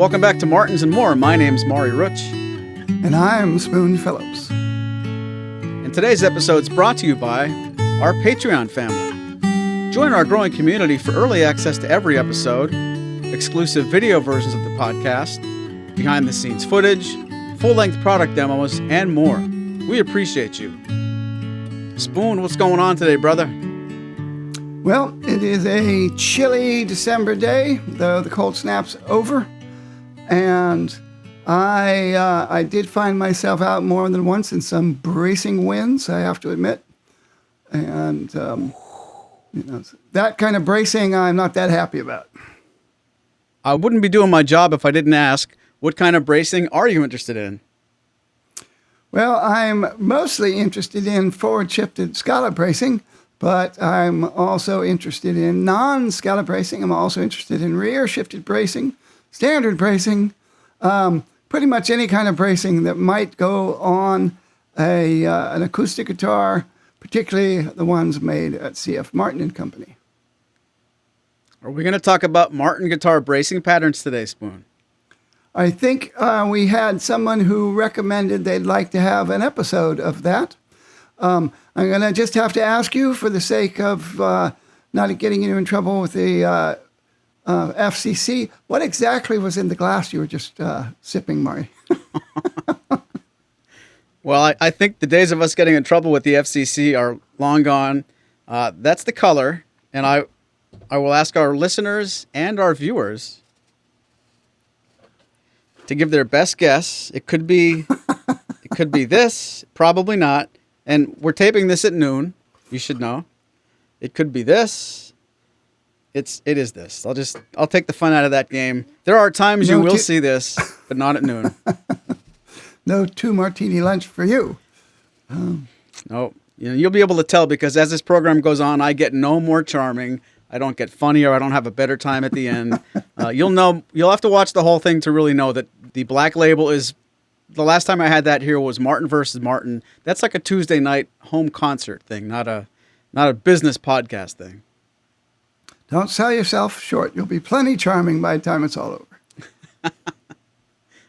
Welcome back to Martins and More. My name's Maury Rutch. And I'm Spoon Phillips. And today's episode is brought to you by our Patreon family. Join our growing community for early access to every episode, exclusive video versions of the podcast, behind-the-scenes footage, full-length product demos, and more. We appreciate you. Spoon, what's going on today, brother? Well, it is a chilly December day, though the cold snap's over. And I did find myself out more than once in some bracing winds, I have to admit. And, that kind of bracing I'm not that happy about. I wouldn't be doing my job if I didn't ask, what kind of bracing are you interested in? Well, I'm mostly interested in forward-shifted scallop bracing, but I'm also interested in non-scallop bracing. I'm also interested in rear-shifted bracing, standard bracing, pretty much any kind of bracing that might go on an acoustic guitar, particularly the ones made at C.F. Martin and Company. Are we going to talk about Martin guitar bracing patterns today, Spoon? I think we had someone who recommended they'd like to have an episode of that. I'm going to just have to ask you, for the sake of not getting you in trouble with the FCC, what exactly was in the glass you were just sipping, Maury? Well, I think the days of us getting in trouble with the FCC are long gone. That's the color, and I will ask our listeners and our viewers to give their best guess. It could be this, probably not. And we're taping this at noon. You should know. It could be this. It is this. I'll take the fun out of that game. There are times you will see this, but not at noon. No 2-martini lunch for you. No, you'll be able to tell, because as this program goes on, I get no more charming. I don't get funnier. I don't have a better time at the end. You'll have to watch the whole thing to really know that the Black Label is. The last time I had that here was Martin versus Martin. That's like a Tuesday night home concert thing, not a business podcast thing. Don't sell yourself short. You'll be plenty charming by the time it's all over.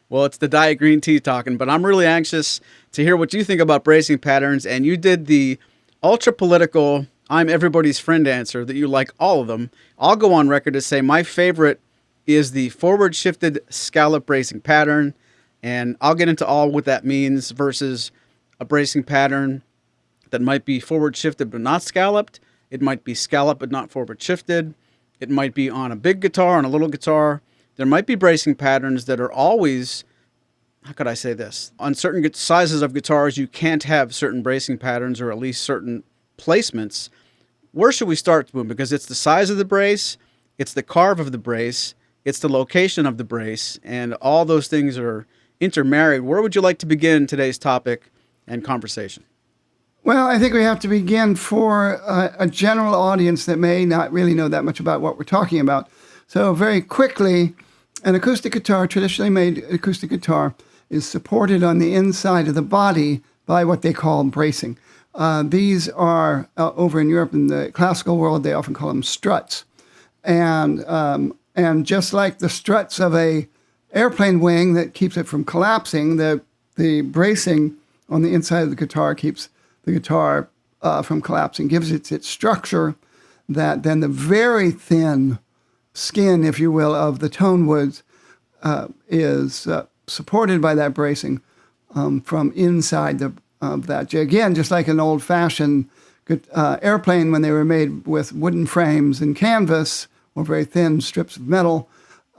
Well, it's the Diet Green Tea talking, but I'm really anxious to hear what you think about bracing patterns. And you did the ultra political, I'm everybody's friend answer that you like all of them. I'll go on record to say my favorite is the forward shifted scallop bracing pattern. And I'll get into all what that means versus a bracing pattern that might be forward shifted but not scalloped. It might be scalloped but not forward shifted. It might be on a big guitar, on a little guitar. There might be bracing patterns that are always, how could I say this? On certain sizes of guitars, you can't have certain bracing patterns, or at least certain placements. Where should we start, Spoon? Because it's the size of the brace, it's the carve of the brace, it's the location of the brace, and all those things are intermarried. Where would you like to begin today's topic and conversation? Well, I think we have to begin for a general audience that may not really know that much about what we're talking about. So very quickly, an acoustic guitar, traditionally made acoustic guitar, is supported on the inside of the body by what they call bracing. These are, over in Europe, in the classical world, they often call them struts. And just like the struts of a airplane wing that keeps it from collapsing, the bracing on the inside of the guitar keeps the guitar from collapsing, gives it its structure, that then the very thin skin, if you will, of the tone woods is supported by that bracing from inside of that. Again, just like an old-fashioned airplane when they were made with wooden frames and canvas or very thin strips of metal,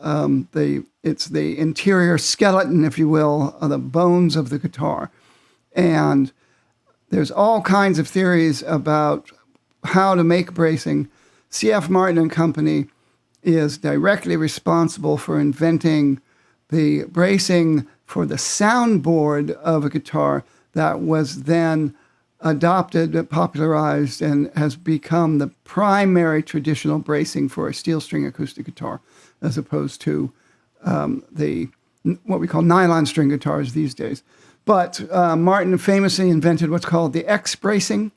it's the interior skeleton, if you will, of the bones of the guitar. And there's all kinds of theories about how to make bracing. C.F. Martin and Company is directly responsible for inventing the bracing for the soundboard of a guitar that was then adopted, popularized, and has become the primary traditional bracing for a steel string acoustic guitar, as opposed to what we call nylon string guitars these days. But Martin famously invented what's called the X bracing.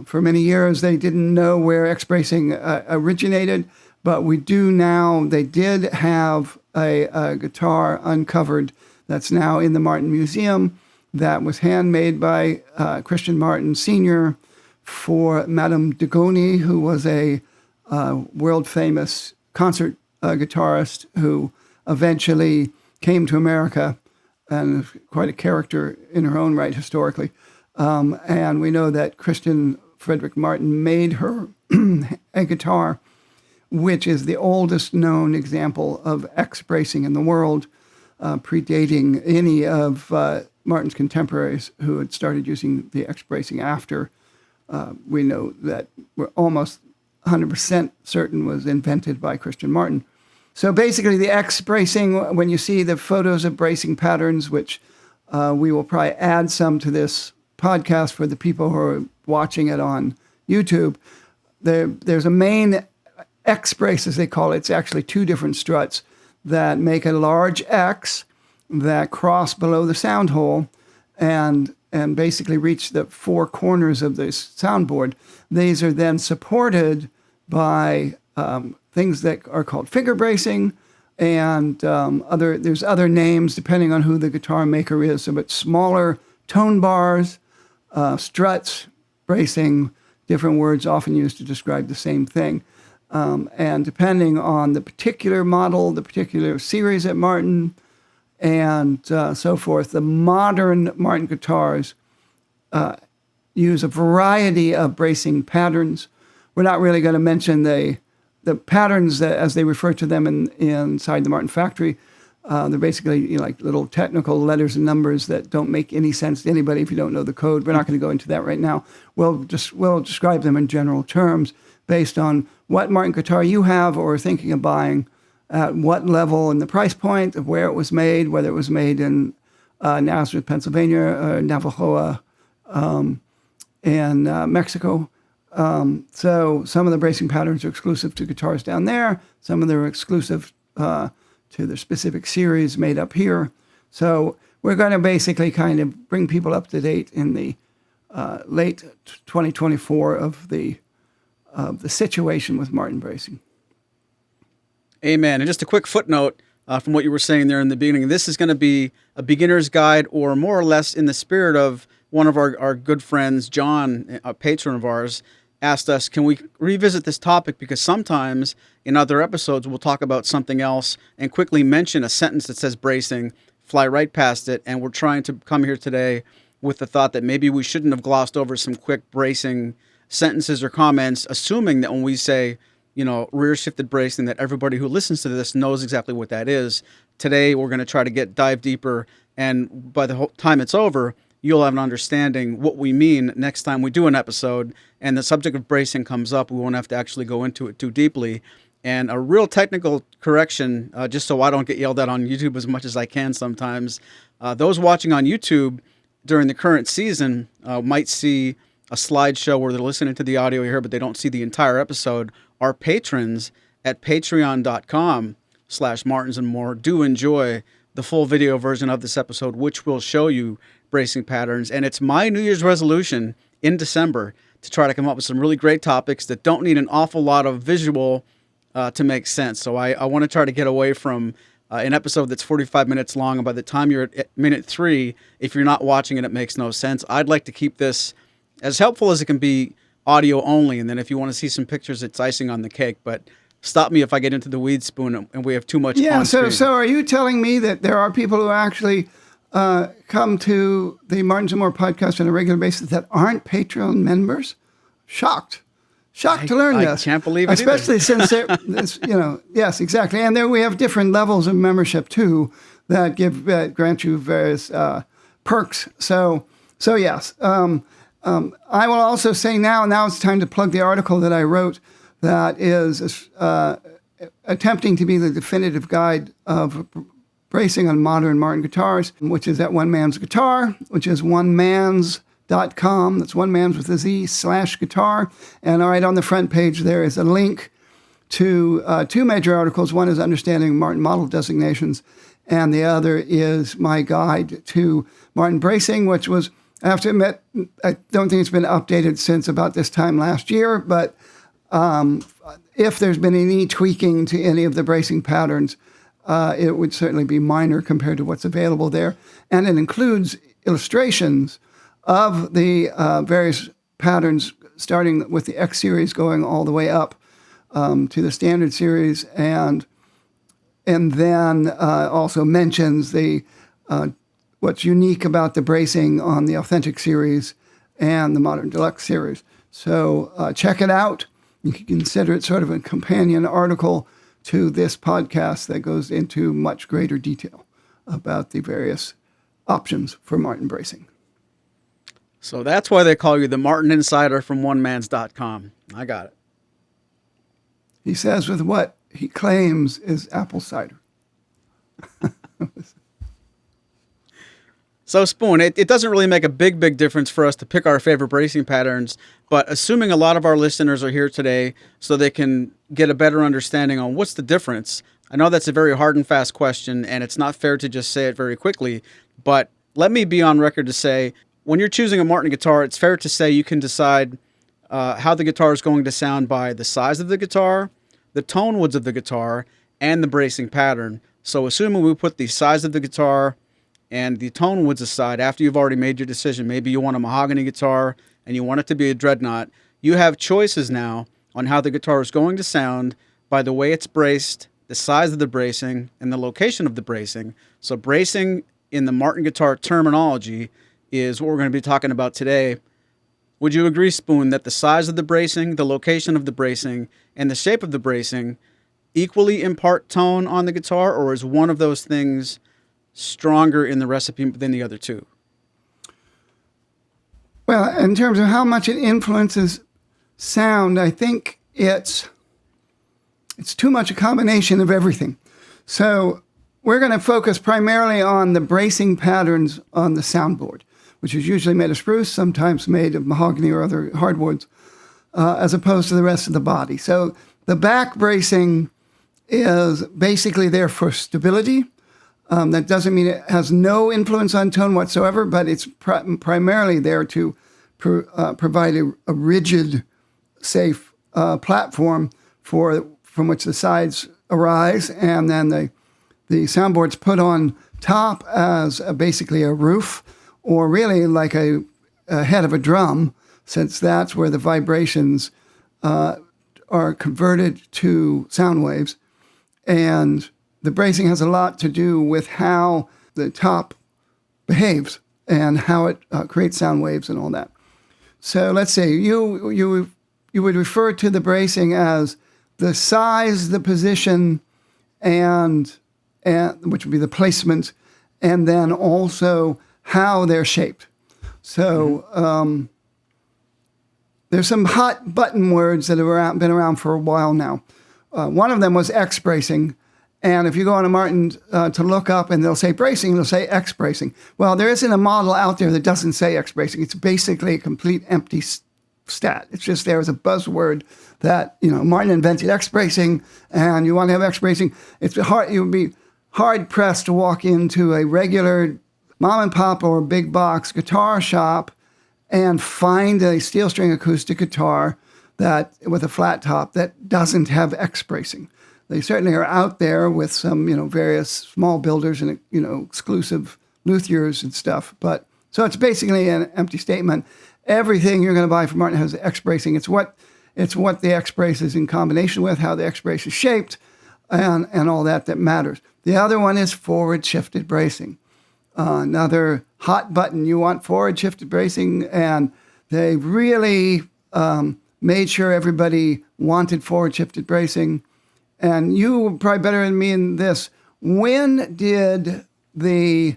For many years, they didn't know where X bracing originated, but we do now. They did have a guitar uncovered that's now in the Martin Museum that was handmade by Christian Martin Sr. for Madame de Goni, who was a world-famous concert guitarist who eventually came to America and quite a character in her own right historically. And we know that Christian Frederick Martin made her a guitar, which is the oldest known example of X bracing in the world, predating any of Martin's contemporaries who had started using the X bracing after. We know that we're almost 100% certain was invented by Christian Martin. So basically the X bracing, when you see the photos of bracing patterns, which we will probably add some to this podcast for the people who are watching it on YouTube, there's a main X brace, as they call it. It's actually two different struts that make a large X that cross below the sound hole and basically reach the four corners of the soundboard. These are then supported by things that are called figure bracing, and there's other names depending on who the guitar maker is. So, but smaller tone bars, struts, bracing, different words often used to describe the same thing. And depending on the particular model, the particular series at Martin, and so forth, the modern Martin guitars use a variety of bracing patterns. We're not really going to mention the patterns that, as they refer to them inside the Martin factory. They're basically like little technical letters and numbers that don't make any sense to anybody if you don't know the code. We're not going to go into that right now. We'll describe them in general terms based on what Martin guitar you have or are thinking of buying, at what level and the price point of where it was made, whether it was made in Nazareth, Pennsylvania, or Navajo, in Mexico. So some of the bracing patterns are exclusive to guitars down there. Some of them are exclusive to the specific series made up here. So we're going to basically kind of bring people up to date in the late 2024 of the situation with Martin bracing. Amen. And just a quick footnote from what you were saying there in the beginning. This is going to be a beginner's guide, or more or less in the spirit of one of our good friends, John, a patron of ours, asked us, can we revisit this topic? Because sometimes in other episodes, we'll talk about something else and quickly mention a sentence that says bracing, fly right past it. And we're trying to come here today with the thought that maybe we shouldn't have glossed over some quick bracing sentences or comments, assuming that when we say, rear shifted bracing, that everybody who listens to this knows exactly what that is. Today, we're going to try to dive deeper. And by the whole time it's over, you'll have an understanding what we mean next time we do an episode and the subject of bracing comes up. We won't have to actually go into it too deeply. And a real technical correction, just so I don't get yelled at on YouTube as much as I can sometimes. Those watching on YouTube during the current season might see a slideshow where they're listening to the audio here, but they don't see the entire episode. Our patrons at patreon.com/Martins and More do enjoy the full video version of this episode, which will show you bracing patterns. And it's my New Year's resolution in December to try to come up with some really great topics that don't need an awful lot of visual to make sense. So I want to try to get away from an episode that's 45 minutes long, and by the time you're at minute 3, if you're not watching it, it makes no sense. I'd like to keep this as helpful as it can be audio only, and then if you want to see some pictures, it's icing on the cake. But stop me if I get into the weeds, Spoon, and we have too much on screen. So are you telling me that there are people who actually come to the Martins and More podcast on a regular basis that aren't Patreon members? Shocked to learn this. I can't believe it Especially since they're, yes, exactly. And then we have different levels of membership too that grant you various perks. So yes. I will also say now it's time to plug the article that I wrote that is attempting to be the definitive guide of bracing on modern Martin guitars, which is at One Man's Guitar, which is onemans.com. That's one man's with a Z /guitar. And right on the front page there is a link to two major articles. One is Understanding Martin Model Designations, and the other is my guide to Martin bracing, which was, I have to admit, I don't think it's been updated since about this time last year, but if there's been any tweaking to any of the bracing patterns, it would certainly be minor compared to what's available there. And it includes illustrations of the various patterns, starting with the X series going all the way up to the standard series, and then also mentions the what's unique about the bracing on the Authentic series and the Modern Deluxe series. So check it out. You can consider it sort of a companion article to this podcast that goes into much greater detail about the various options for Martin bracing. So that's why they call you the Martin Insider from onemans.com. I got it. He says with what he claims is apple cider. So, Spoon, it doesn't really make a big difference for us to pick our favorite bracing patterns, but assuming a lot of our listeners are here today so they can get a better understanding on what's the difference, I know that's a very hard and fast question, and it's not fair to just say it very quickly, but let me be on record to say, when you're choosing a Martin guitar, it's fair to say you can decide how the guitar is going to sound by the size of the guitar, the tone woods of the guitar, and the bracing pattern. So assuming we put the size of the guitar and the tone woods aside, after you've already made your decision, maybe you want a mahogany guitar and you want it to be a dreadnought, you have choices now on how the guitar is going to sound by the way it's braced, the size of the bracing, and the location of the bracing. So bracing in the Martin guitar terminology is what we're going to be talking about today. Would you agree, Spoon, that the size of the bracing, the location of the bracing, and the shape of the bracing equally impart tone on the guitar, or is one of those things stronger in the recipe than the other two? Well, in terms of how much it influences sound, I think it's too much a combination of everything. So we're going to focus primarily on the bracing patterns on the soundboard, which is usually made of spruce, sometimes made of mahogany or other hardwoods, as opposed to the rest of the body. So the back bracing is basically there for stability. That doesn't mean it has no influence on tone whatsoever, but it's primarily there to provide a rigid, safe platform from which the sides arise, and then the soundboard's put on top as basically a roof, or really like a head of a drum, since that's where the vibrations are converted to sound waves. And the bracing has a lot to do with how the top behaves and how it creates sound waves and all that. So let's say you would refer to the bracing as the size, the position, and which would be the placement, and then also how they're shaped. So there's some hot button words that have been around for a while now. One of them was X bracing. And if you go on a Martin to look up and they'll say bracing, they'll say X bracing. Well, there isn't a model out there that doesn't say X bracing. It's basically a complete empty stat. It's just there as a buzzword that, Martin invented X bracing, and you want to have X bracing. You would be hard pressed to walk into a regular mom and pop or big box guitar shop and find a steel string acoustic guitar that with a flat top that doesn't have X bracing. They certainly are out there with some, various small builders and, exclusive luthiers and stuff. But so it's basically an empty statement. Everything you're going to buy from Martin has X bracing. It's what the X brace is in combination with, how the X brace is shaped, and all that matters. The other one is forward shifted bracing. Another hot button. You want forward shifted bracing, and they really made sure everybody wanted forward shifted bracing. And you are probably better than me in this. When did the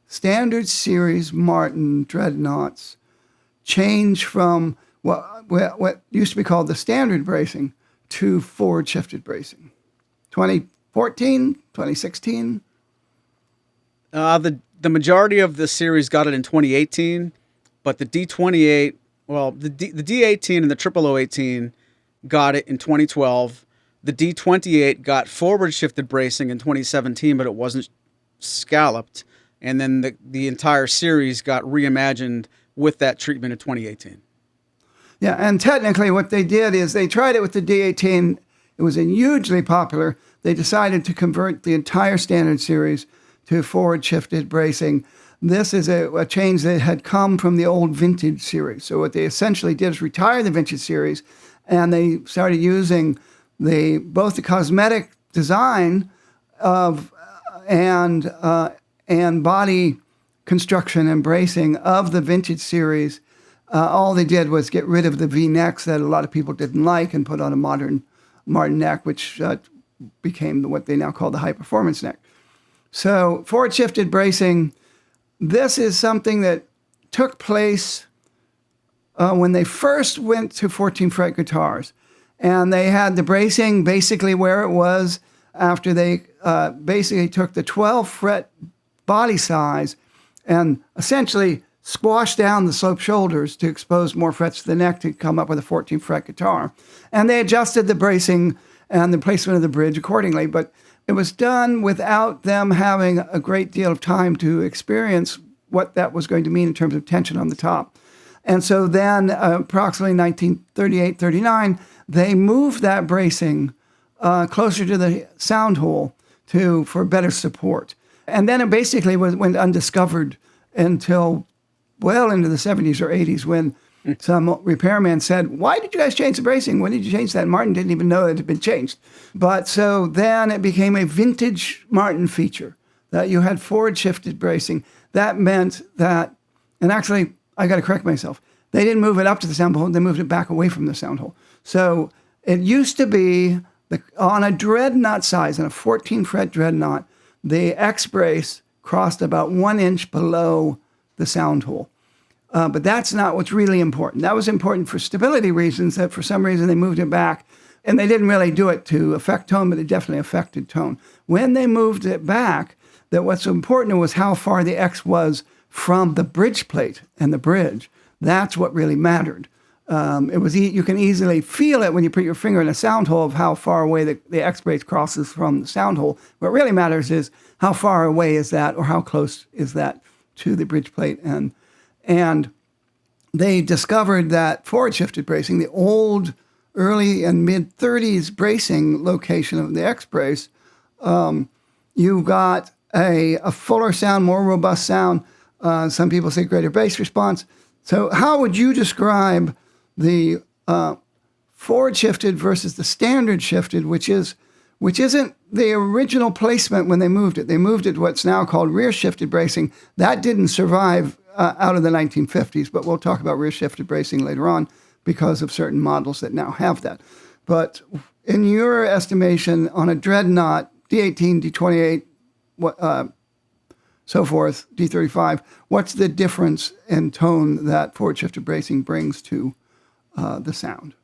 standard series Martin dreadnoughts change from what used to be called the standard bracing to forward shifted bracing? 2014, 2016? The majority of the series got it in 2018, but the D28, the D18 and the 0018 got it in 2012. The D28 got forward shifted bracing in 2017, but it wasn't scalloped. And then the entire series got reimagined with that treatment in 2018. Yeah, and technically what they did is they tried it with the D18. It was hugely popular. they decided to convert the entire standard series to forward-shifted bracing. This is a change that had come from the old vintage series. So what they essentially did is retire the vintage series, and they started using both the cosmetic design of and body construction and bracing of the vintage series. All they did was get rid of the V-necks that a lot of people didn't like and put on a modern Martin neck, which became what they now call the high-performance neck. So forward-shifted bracing, this is something that took place when they first went to 14-fret guitars. And they had the bracing basically where it was after they basically took the 12-fret body size and essentially squashed down the sloped shoulders to expose more frets to the neck to come up with a 14-fret guitar. And they adjusted the bracing and the placement of the bridge accordingly, but it was done without them having a great deal of time to experience what that was going to mean in terms of tension on the top. And so then approximately 1938-39, they moved that bracing closer to the sound hole for better support. And then it basically went undiscovered until well into the 70s or 80s when some repairman said, "Why did you guys change the bracing? When did you change that?" Martin didn't even know it had been changed. But so then it became a vintage Martin feature that you had forward-shifted bracing. That meant that, and actually, I got to correct myself, they didn't move it up to the sound hole, they moved it back away from the sound hole. So it used to be, on a dreadnought size, in a 14-fret dreadnought, the X-brace crossed about 1 inch below the sound hole. But that's not what's really important. That was important for stability reasons, that for some reason they moved it back. And they didn't really do it to affect tone, but it definitely affected tone. When they moved it back, that what's important was how far the X was from the bridge plate and the bridge. That's what really mattered. You can easily feel it when you put your finger in a sound hole of how far away the X-brace crosses from the sound hole. What really matters is how far away is that, or how close is that to the bridge plate. And they discovered that forward-shifted bracing, the old early and mid-30s bracing location of the X-brace, you got a fuller sound, more robust sound. Some people say greater bass response. So how would you describe the forward-shifted versus the standard-shifted, which isn't the original placement when they moved it? They moved it to what's now called rear-shifted bracing. That didn't survive out of the 1950s, but we'll talk about rear-shifted bracing later on because of certain models that now have that. But in your estimation, on a dreadnought, D18, D28, so forth, D35, what's the difference in tone that forward-shifted bracing brings to the sound?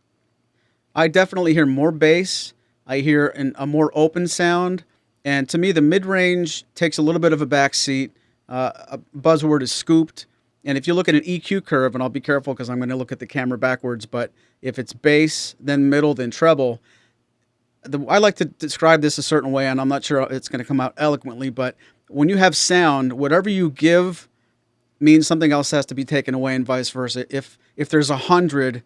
I definitely hear more bass. I hear a more open sound. And to me, the mid-range takes a little bit of a backseat. A buzzword is scooped. And if you look at an EQ curve, and I'll be careful because I'm going to look at the camera backwards, but if it's bass, then middle, then treble, I like to describe this a certain way, and I'm not sure it's going to come out eloquently, but when you have sound, whatever you give means something else has to be taken away and vice versa. If there's 100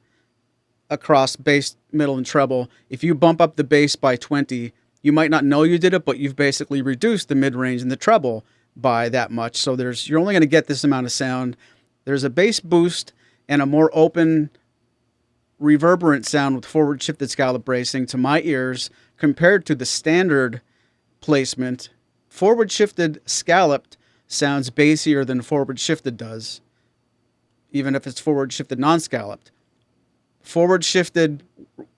across bass, middle, and treble, if you bump up the bass by 20, you might not know you did it, but you've basically reduced the mid-range and the treble by that much. So you're only going to get this amount of sound. There's a bass boost and a more open, reverberant sound with forward-shifted scallop bracing to my ears compared to the standard placement. Forward-shifted scalloped sounds bassier than forward-shifted does, even if it's forward-shifted non-scalloped. Forward-shifted,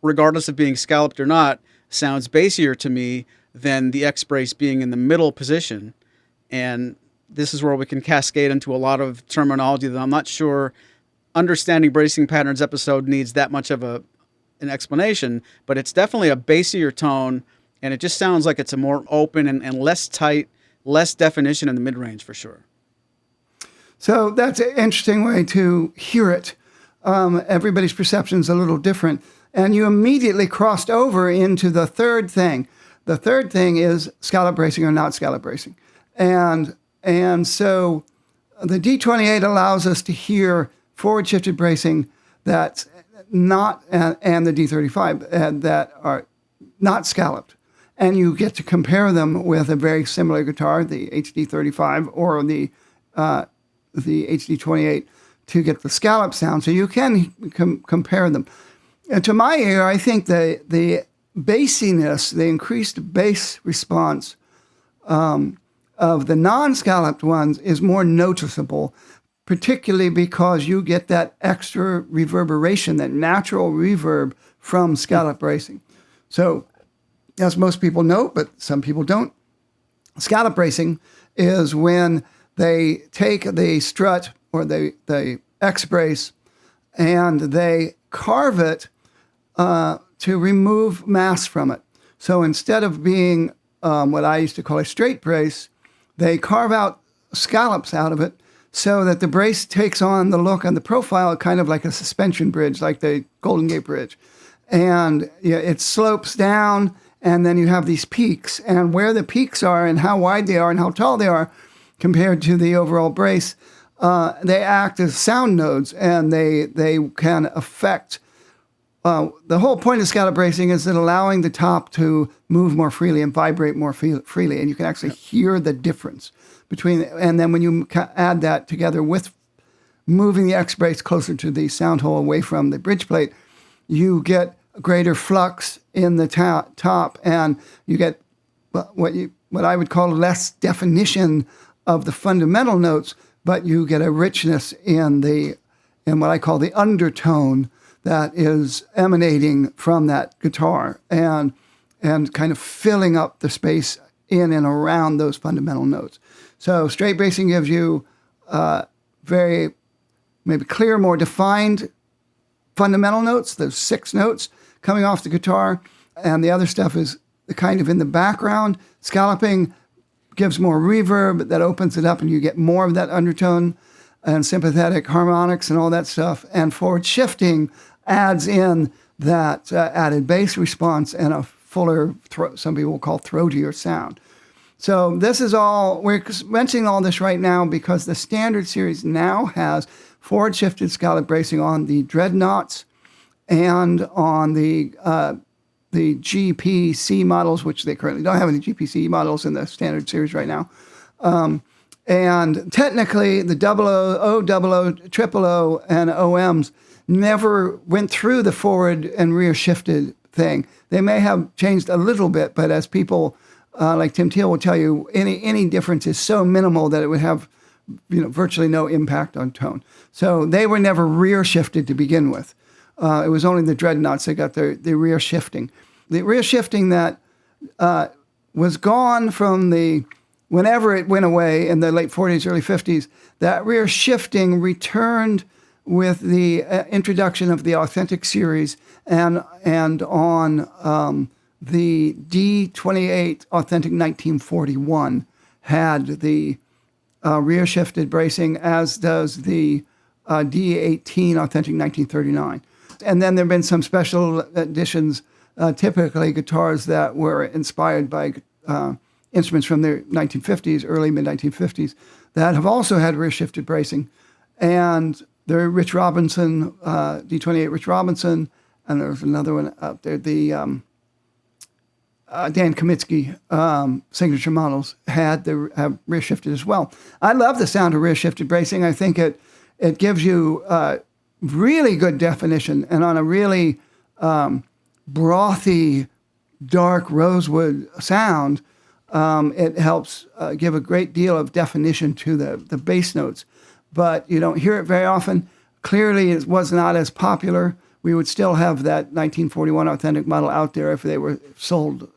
regardless of being scalloped or not, sounds bassier to me than the X-brace being in the middle position. And this is where we can cascade into a lot of terminology that I'm not sure Understanding Bracing Patterns episode needs that much of an explanation, but it's definitely a bassier tone, and it just sounds like it's a more open and less tight, less definition in the mid-range for sure. So that's an interesting way to hear it. Everybody's perception is a little different. And you immediately crossed over into the third thing. The third thing is scallop bracing or not scallop bracing. And so the D28 allows us to hear forward-shifted bracing that's not, and the D35 that are not scalloped. and you get to compare them with a very similar guitar, the HD35 or the HD28, to get the scallop sound. So you can compare them. And to my ear, I think the bassiness, the increased bass response of the non-scalloped ones is more noticeable, particularly because you get that extra reverberation, that natural reverb from scallop bracing. So, as most people know, but some people don't, scallop bracing is when they take the strut or the X brace and they carve it to remove mass from it. So instead of being what I used to call a straight brace, they carve out scallops out of it so that the brace takes on the look and the profile kind of like a suspension bridge, like the Golden Gate Bridge. And it slopes down, and then you have these peaks. And where the peaks are and how wide they are and how tall they are compared to the overall brace, they act as sound nodes, and they can affect. The whole point of scallop bracing is that allowing the top to move more freely and vibrate more freely, and you can actually hear the difference between. And then when you add that together with moving the X brace closer to the sound hole away from the bridge plate, you get greater flux in the top, and you get what I would call less definition of the fundamental notes, but you get a richness in what I call the undertone that is emanating from that guitar and kind of filling up the space in and around those fundamental notes. So straight bracing gives you very maybe clear, more defined fundamental notes, those 6 notes coming off the guitar, and the other stuff is kind of in the background. Scalloping gives more reverb that opens it up, and you get more of that undertone and sympathetic harmonics and all that stuff. And forward shifting adds in that added bass response and a fuller, some people will call throatier sound. So this is all, we're mentioning all this right now because the standard series now has forward shifted scallop bracing on the dreadnoughts and on the GPC models, which they currently don't have any GPC models in the standard series right now. And technically, the 00, 00, and OMs never went through the forward and rear shifted thing. They may have changed a little bit, but as people like Tim Teal will tell you, any difference is so minimal that it would have virtually no impact on tone. So they were never rear shifted to begin with. It was only the dreadnoughts that got the rear shifting. The rear shifting that was gone from whenever it went away in the late 40s, early 50s, that rear shifting returned with the introduction of the Authentic series and on the D28 Authentic 1941 had the rear shifted bracing, as does the D18 Authentic 1939. And then there have been some special editions, typically guitars that were inspired by instruments from the 1950s, early mid-1950s, that have also had rear-shifted bracing. And the Rich Robinson, D28 Rich Robinson, and there's another one out there, the Dan Kamitsky signature models have rear-shifted as well. I love the sound of rear-shifted bracing. I think it gives you really good definition, and on a really brothy, dark rosewood sound, it helps give a great deal of definition to the bass notes. But you don't hear it very often. Clearly, it was not as popular. We would still have that 1941 Authentic model out there if they were sold,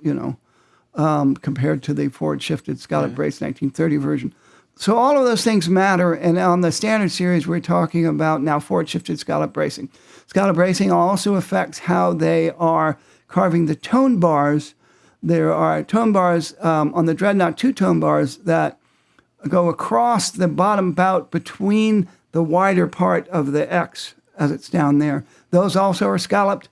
compared to the forward-shifted scallop brace 1930 version. So all of those things matter, and on the standard series, we're talking about now forward-shifted scallop bracing. Scallop bracing also affects how they are carving the tone bars. There are tone bars on the Dreadnought, 2 tone bars that go across the bottom bout between the wider part of the X as it's down there. Those also are scalloped.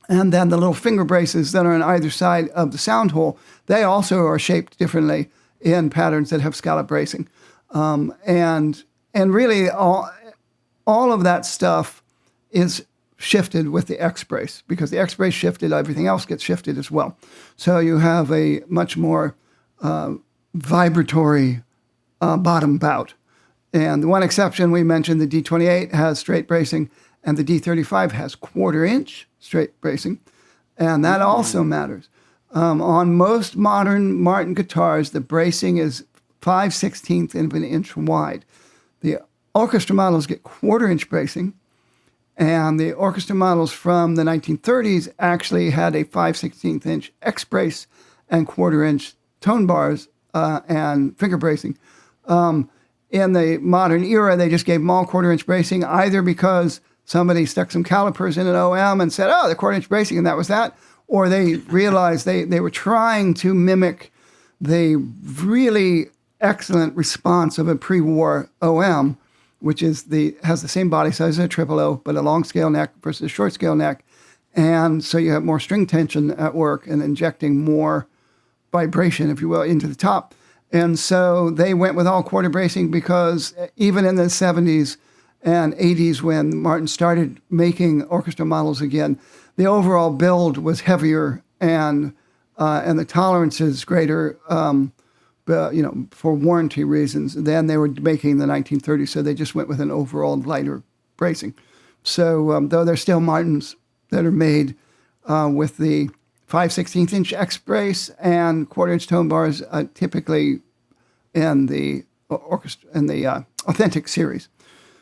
And then the little finger braces that are on either side of the sound hole, they also are shaped differently in patterns that have scallop bracing. And really all of that stuff is shifted with the X brace, because the X brace shifted, everything else gets shifted as well. So you have a much more vibratory bottom bout. And the one exception we mentioned, the D28 has straight bracing, and the D35 has 1/4 inch straight bracing, and that also matters. On most modern Martin guitars, the bracing is 5/16 of an inch wide. The orchestra models get 1/4 inch bracing, and the orchestra models from the 1930s actually had a 5/16 inch X brace and 1/4 inch tone bars and finger bracing. In the modern era, they just gave them all 1/4 inch bracing, either because somebody stuck some calipers in an OM and said, oh, the 1/4 inch bracing, and that was that, or they realized they were trying to mimic the really excellent response of a pre-war OM, which has the same body size as a triple O, but a long scale neck versus a short scale neck. And so you have more string tension at work and injecting more vibration, if you will, into the top. And so they went with all 1/4 bracing, because even in the 70s and 80s, when Martin started making orchestra models again, the overall build was heavier and the tolerances greater, for warranty reasons than they were making in the 1930s. So they just went with an overall lighter bracing. So though there's still Martins that are made with the 5/16 inch X brace and 1/4 inch tone bars, typically in the orchestra in the authentic series.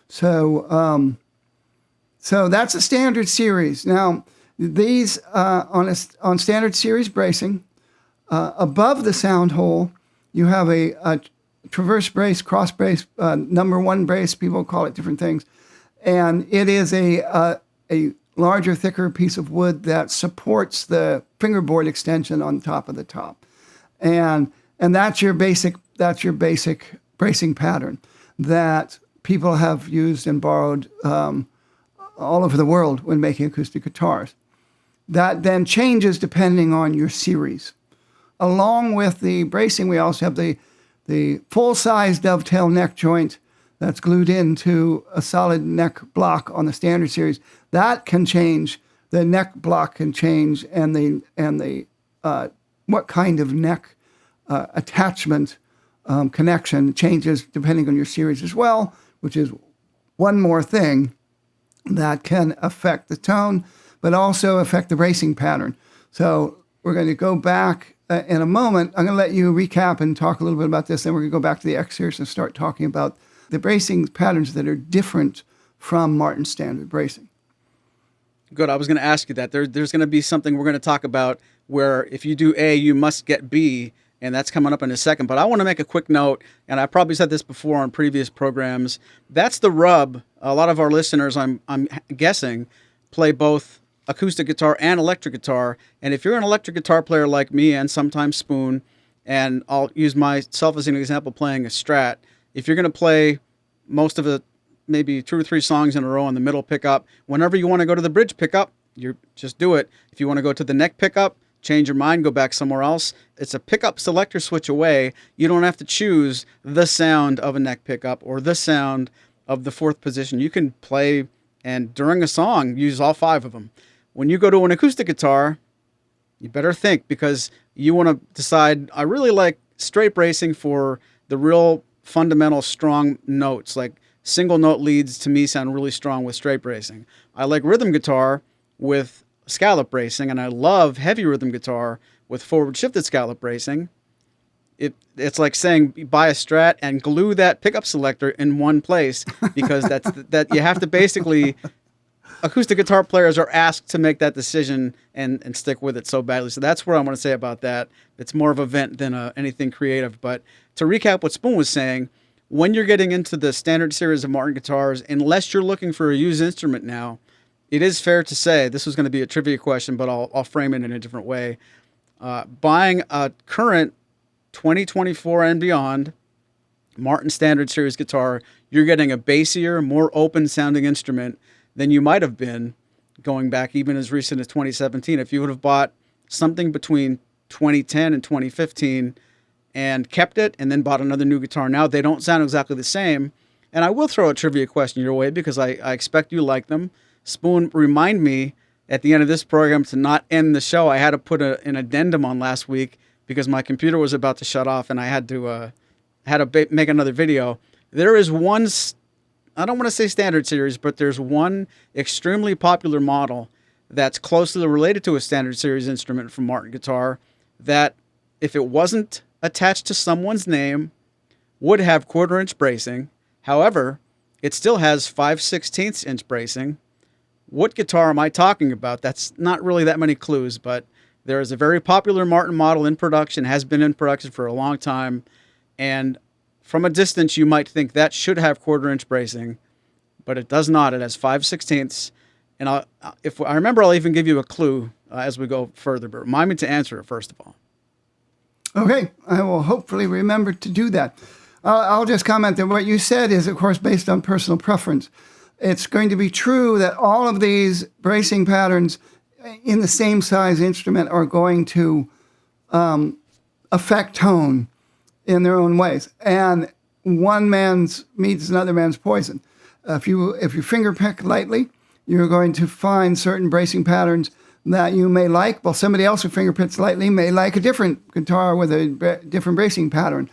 So that's a standard series. Now these on standard series bracing, above the sound hole, you have a traverse brace, cross brace, number one brace. People call it different things, and it is a larger, thicker piece of wood that supports the fingerboard extension on top of the top, and that's your basic bracing pattern that people have used and borrowed all over the world when making acoustic guitars. That then changes depending on your series. Along with the bracing, we also have the full-size dovetail neck joint that's glued into a solid neck block on the standard series. That can change. The neck block can change, and the what kind of neck attachment connection changes depending on your series as well, which is one more thing that can affect the tone, but also affect the bracing pattern. So we're going to go back in a moment. I'm going to let you recap and talk a little bit about this, then we're going to go back to the X series and start talking about the bracing patterns that are different from Martin standard bracing. Good. I was going to ask you that. There's going to be something we're going to talk about where if you do A, you must get B, and that's coming up in a second. But I want to make a quick note, and I probably said this before on previous programs. That's the rub. A lot of our listeners, I'm guessing, play both acoustic guitar and electric guitar. And if you're an electric guitar player like me and sometimes Spoon, and I'll use myself as an example playing a Strat, if you're going to play most of it, maybe 2 or 3 songs in a row on the middle pickup, whenever you want to go to the bridge pickup, you just do it. If you want to go to the neck pickup, change your mind, go back somewhere else. It's a pickup selector switch away. You don't have to choose the sound of a neck pickup or the sound of the 4th position. You can play and during a song use all 5 of them. When you go to an acoustic guitar, you better think, because you want to decide, I really like straight bracing for the real fundamental strong notes. Like single note leads to me sound really strong with straight bracing. I like rhythm guitar with scallop bracing, and I love heavy rhythm guitar with forward shifted scallop bracing. It's like saying buy a Strat and glue that pickup selector in one place, because that you have to basically, acoustic guitar players are asked to make that decision and stick with it so badly. So that's what I want to say about that. It's more of a vent than anything creative. But to recap what Spoon was saying, when you're getting into the standard series of Martin guitars, unless you're looking for a used instrument now, it is fair to say, this was going to be a trivia question, but I'll frame it in a different way. Buying a current 2024 and beyond Martin standard series guitar, you're getting a bassier, more open sounding instrument than you might have been going back even as recent as 2017. If you would have bought something between 2010 and 2015 and kept it and then bought another new guitar now, they don't sound exactly the same. And I will throw a trivia question your way because I expect you like them. Spoon, remind me at the end of this program to not end the show. I had to put an addendum on last week because my computer was about to shut off, and I had to make another video. There is one, I don't want to say standard series, but there's one extremely popular model that's closely related to a standard series instrument from Martin Guitar that, if it wasn't attached to someone's name, would have 1/4-inch bracing. However, it still has 5/16 inch bracing. What guitar am I talking about? That's not really that many clues, but there is a very popular Martin model in production, has been in production for a long time, and from a distance you might think that should have 1/4-inch bracing, but it does not. It has 5/16. And if I remember, I'll even give you a clue as we go further, but remind me to answer it first of all. Okay, I will hopefully remember to do that. I'll just comment that what you said is, of course, based on personal preference. It's going to be true that all of these bracing patterns in the same size instrument are going to affect tone in their own ways. And one man's meat is another man's poison. If you finger pick lightly, you're going to find certain bracing patterns that you may like, while somebody else who finger picks lightly may like a different guitar with a different bracing pattern.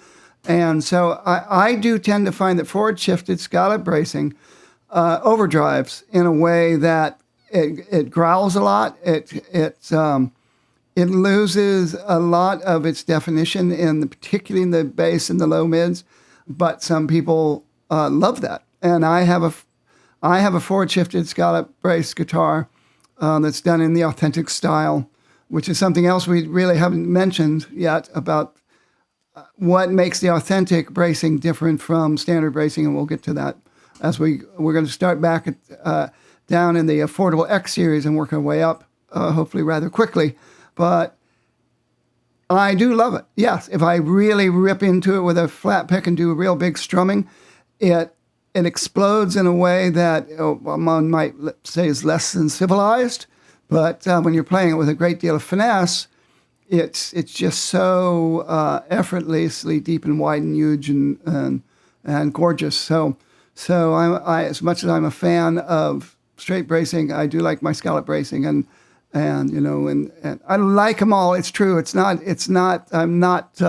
And so I do tend to find that forward-shifted scallop bracing overdrives in a way that it growls a lot. It loses a lot of its definition, particularly in the bass and the low mids. But some people love that, and I have a forward-shifted scallop brace guitar that's done in the authentic style, which is something else we really haven't mentioned yet about what makes the authentic bracing different from standard bracing, and we'll get to that as we're going to start back down in the affordable X series and work our way up, hopefully rather quickly. But I do love it. Yes, if I really rip into it with a flat pick and do a real big strumming, it explodes in a way that one might say is less than civilized. But when you're playing it with a great deal of finesse, it's just so effortlessly deep and wide and huge and gorgeous. So I as much as I'm a fan of straight bracing, I do like my scallop bracing, and I like them all. It's true. It's not. I'm not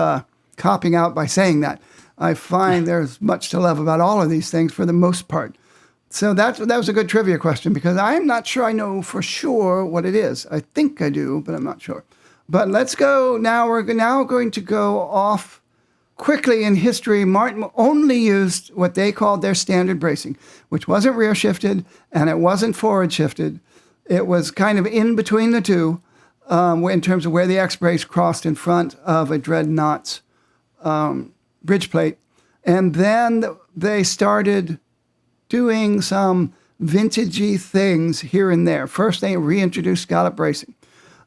copping out by saying that. I find there's much to love about all of these things for the most part. So that was a good trivia question, because I'm not sure I know for sure what it is. I think I do, but I'm not sure. But let's go now. We're now going to go off quickly in history. Martin only used what they called their standard bracing, which wasn't rear shifted and it wasn't forward shifted. It was kind of in between the two in terms of where the X brace crossed in front of a Dreadnought's bridge plate. And then they started doing some vintagey things here and there. First, they reintroduced scallop bracing.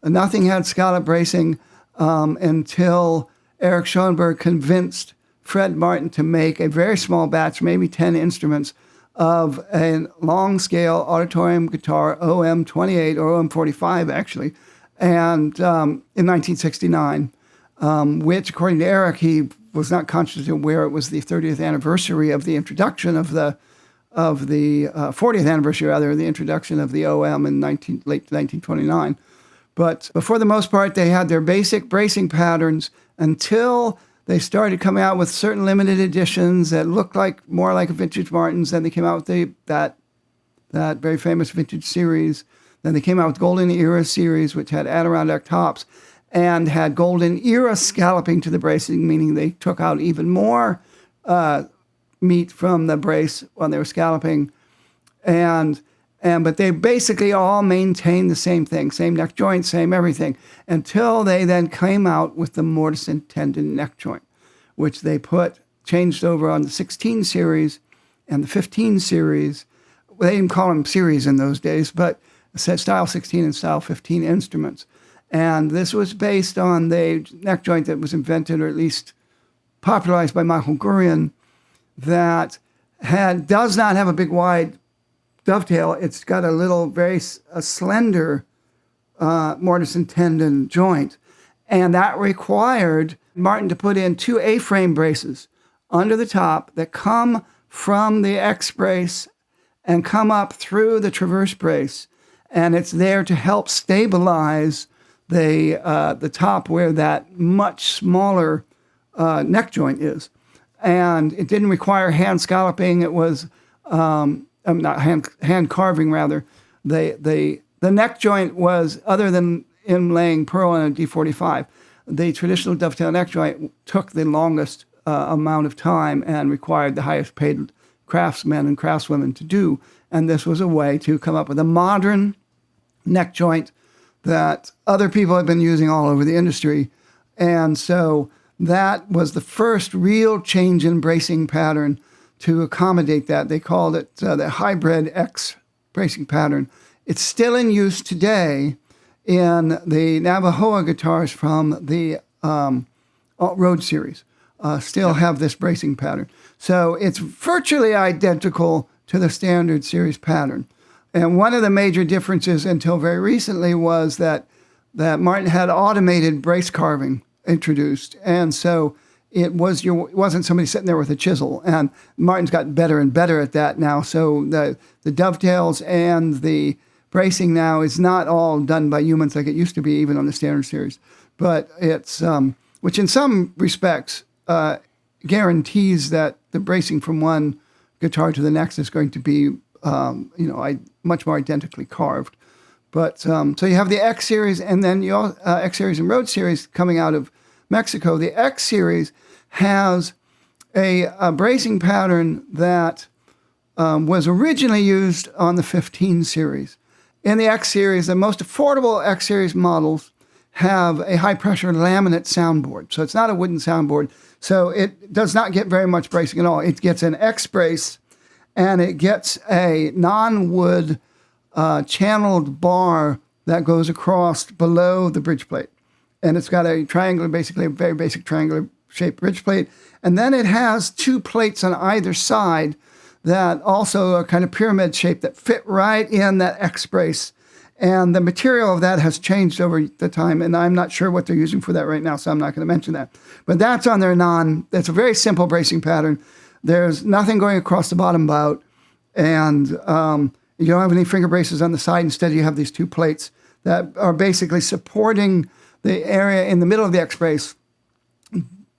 Nothing had scallop bracing until Eric Schoenberg convinced Fred Martin to make a very small batch, maybe 10 instruments, of a long-scale auditorium guitar, OM28 or OM45 actually, and in 1969, which, according to Eric, he was not conscious of where it was the 30th anniversary of the introduction of the 40th anniversary, rather, the introduction of the OM in late 1929. But for the most part, they had their basic bracing patterns until they started coming out with certain limited editions that looked more like a vintage Martins. Then they came out with that very famous vintage series. Then they came out with Golden Era series, which had Adirondack tops and had Golden Era scalloping to the bracing, meaning they took out even more meat from the brace when they were scalloping. But they basically all maintained the same thing, same neck joint, same everything, until they then came out with the mortise and tenon neck joint, which they changed over on the 16 series and the 15 series. Well, they didn't call them series in those days, but style 16 and style 15 instruments. And this was based on the neck joint that was invented, or at least popularized by Michael Gurian, that does not have a big wide dovetail. It's got a little very slender mortise and tenon joint, and that required Martin to put in 2 A-frame braces under the top that come from the X brace and come up through the traverse brace, and it's there to help stabilize the top where that much smaller neck joint is. And it didn't require hand scalloping. It was not hand carving rather. The neck joint was, other than inlaying pearl in a D45, the traditional dovetail neck joint took the longest amount of time and required the highest paid craftsmen and craftswomen to do. And this was a way to come up with a modern neck joint that other people have been using all over the industry. And so that was the first real change in bracing pattern to accommodate that. They called it the hybrid X bracing pattern. It's still in use today in the Navajo guitars from the Road series. Still have this bracing pattern. So it's virtually identical to the standard series pattern. And one of the major differences until very recently was that Martin had automated brace carving introduced. And so it wasn't somebody sitting there with a chisel. And Martin's gotten better and better at that now. So the dovetails and the bracing now is not all done by humans like it used to be, even on the standard series. But it's, which in some respects guarantees that the bracing from one guitar to the next is going to be, much more identically carved. But so you have the X series, and then you X series and Road series coming out of Mexico. The X series has a bracing pattern that was originally used on the 15 series. In the X series, the most affordable X series models have a high-pressure laminate soundboard. So it's not a wooden soundboard. So it does not get very much bracing at all. It gets an X brace, and it gets a non-wood channeled bar that goes across below the bridge plate. And it's got a triangular, basically a very basic triangular shaped bridge plate. And then it has two plates on either side that also are kind of pyramid shaped that fit right in that X brace. And the material of that has changed over the time, and I'm not sure what they're using for that right now, so I'm not going to mention that. But that's on their that's a very simple bracing pattern. There's nothing going across the bottom bout, and you don't have any finger braces on the side. Instead, you have these two plates that are basically supporting the area in the middle of the X brace